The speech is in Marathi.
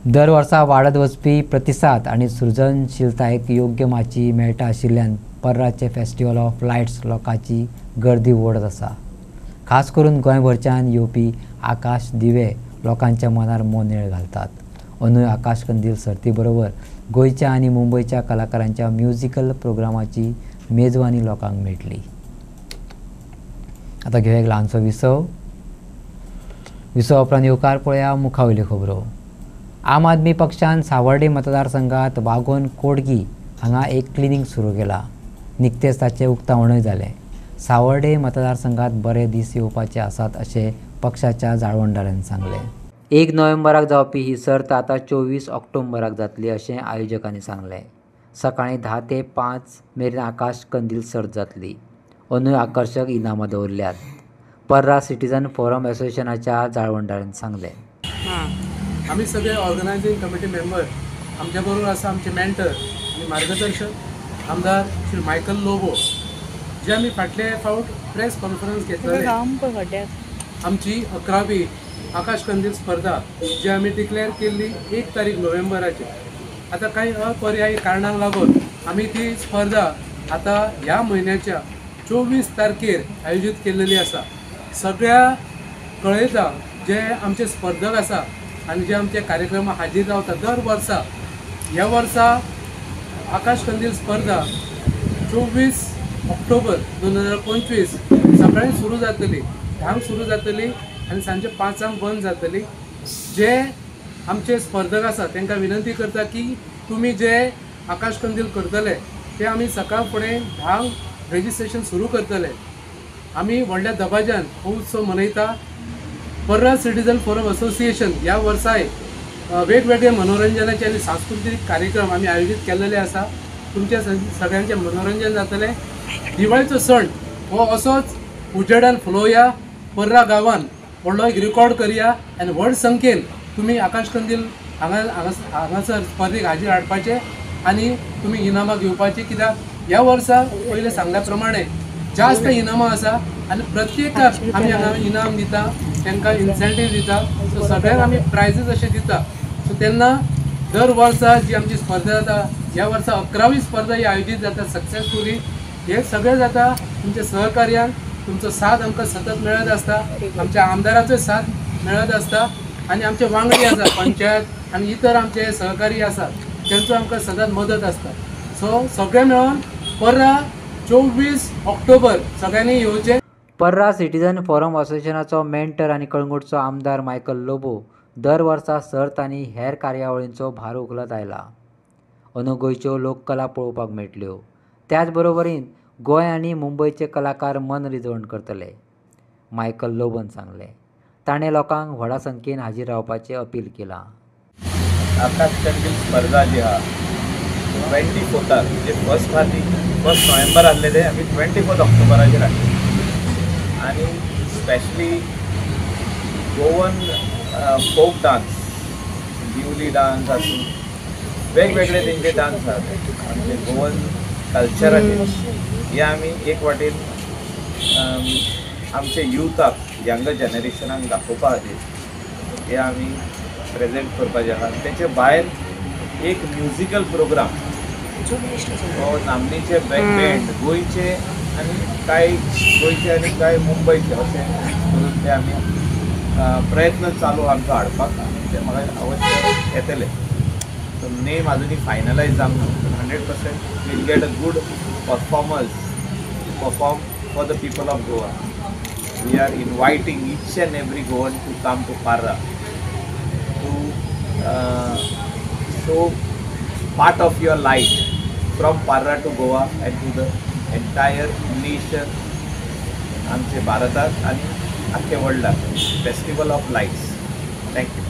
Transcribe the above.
दर वर्सा वाडत वचपी प्रतिसाद आणि सृजनशीलतायेक योग्य माची मेळटा आशिल्ल्यान पर्राचे फेस्टिवल ऑफ लायट्स लोकांची गर्दी ओडत आसा. खास करून गोंयभरच्यान येवपी आकाश दिवे लोकांच्या मनार मोनेळ घालतात. अंदूय आकाश कंदील सर्ती बरोबर गोंयच्या आणि मुंबईच्या कलाकारांच्या म्युझिकल प्रोग्रामाची मेजवानी लोकांक मेळटली. आता घेऊया एक ल्हानसो विसव उपरांत येवकार पळया मुखावयल्यो खबरो. आम आदमी पक्षान सावर्डे मतदारसंघात वागोन कोडगी हांगा एक क्लिनीक सुरू केला. निकतेच ताचें उक्तावणूय जालें. सावर्डे मतदारसंघात बरे दीस येवपाचे आसात अशें पक्षाच्या जाळवणदारांनी सांगलें. 1 नोव्हेंबराक जावपी ही सर्त आतां 24 ऑक्टोबराक जातली अशें आयोजकांनी सांगलें. सकाळीं 10 ते 5 मेरेन आकाश कंदील सर्त जातली. अंदूय आकर्शक इनामां दवरल्यात. पर्रा सिटीजन फोरम असोसिएशनाच्या जाळवणदारांनी सांगलें. आम्ही सगळे ऑर्गनायझिंग कमिटी मेंबर आमच्या बरोबर आसा आमचे मेंटर आणि मार्गदर्शक आमदार श्री मायकल लोबो, जे आम्ही फाटले फावट प्रेस कॉन्फरन्स घेतलेले आमची 11वी आकाश कंदील स्पर्धा जी आम्ही डिक्लेअर केल्ली 1 तारीख नोव्हेंबराची. आता काही अपर्यायी कारणांक लागून आम्ही ती स्पर्धा आता ह्या महिन्याच्या 24 तारखेर आयोजित केलेली आसा. सगळ्या कळयता जे आमचे स्पर्धक आसा आणि जे आमचे कार्यक्रम हाजीर रावतात दर वर्सा, ह्या वर्सा आकाश कंदील स्पर्धा 24 ऑक्टोबर 2025 सकाळी सुरू जातली, 10 सुरू जातली आणि सांजे 5 बंद जातली. जे आमचे स्पर्धक आसा तांकां विनंती करता की तुम्ही जे आकाश कंदील करतले ते आम्ही सकाळ फुडें 10 रेजिस्ट्रेशन सुरू करतले. आम्ही व्हडल्या दबाज्यान हो उत्सव मनयता. पर्रा सिटीजन फोरम असोसिएशन ह्या वर्साय वेगवेगळे मनोरंजनाचे आणि सांस्कृतिक कार्यक्रम आम्ही आयोजित केलेले आसा. तुमच्या सगळ्यांचे मनोरंजन जातले. दिवाळीचो सण हो असोच उजेडान फुलोवया. पर्रा गांवान व्हडलो एक रिकॉर्ड करया आनी व्हड संख्येन तुम्ही आकाश कंदील हांगासर स्पर्धेक हाजीर हाडपाचे आणि तुम्ही इनामां घेवपाची. कित्याक ह्या वर्सा पयले सांगल्या प्रमाणे जास्त इनामां आसा आणि प्रत्येकाक आमी हांगा इनाम दिता, तांकां इन्सेंटीव दिता. सो सगळ्यांक आमी प्रायजीस अशें दिता. सो तेन्ना दर वर्सा जी आमची स्पर्धा जाता, ह्या वर्सा 11वी स्पर्धा ही आयोजीत जाता सक्सेसफुली. हे सगळें जाता तुमच्या सहकार्यान. तुमचो साथ आमकां सतत मेळत आसता. आमच्या आमदाराचो साथ मेळत आसता आणि आमचे वांगडी आसा पंचायत आणि इतर आमचे सहकारी आसात तांचो आमकां सदांच मदत आसता. सो सगळे मेळून पर्रा 24 ऑक्टोबर सगळ्यांनी येवचे. पर्रा सिटीजन फोरम असोसिएशनाचो मेंटर आणि कळंगूटचो आमदार मायकल लोबो दर वर्सा सर्त आनी हेर कार्यावळींचो भार उखलत आयला. अंदू गोंयच्यो लोककला पळोवपाक मेळटल्यो. त्याच बरोबरीन गोंय आनी मुंबयचे कलाकार मन रिजवण करतले. मायकल लोबोन सांगलें. ताणें लोकांक व्हडा संख्येन हाजीर रावपाचें अपील केलां. आकाश कंदील स्पर्धा जी आहा 24 म्हणजे फर्स्ट नोव्हेंबर आसलेले आमी 24 ऑक्टोबराचेर हाडले. आणि स्पेशली गोवन फोक डान्स, दिवली डान्स आसूं, वेगवेगळे तेंचे डान्स आसात आमचे गोवन कल्चराचे. हे आमी एक वाटेन आमचे युथाक, यंग जनरेशनाक दाखोवपा खातीर हे आमी प्रेजेंट करपाचे आहा. तेचे भायर एक म्युझिकल प्रोग्राम हो नामनेचे बँड गोंयचे आणि गोंयचे आणि काय मुंबयचे अशें करून ते आमी प्रयत्न चालू आमचो हाडपाक. ते म्हाका अवश्य येतले. सो नेम आजुनी फायनलायज जावना. 100% will get a good performers perform for the people of Goa. We are inviting each and every Goan to come to Parra to show part of your life from Parra to Goa and to the entire nation आमचे भारतात आणि अख्खे वर्ल्डात फेस्टिवल ऑफ लाईट्स. थँक्यू.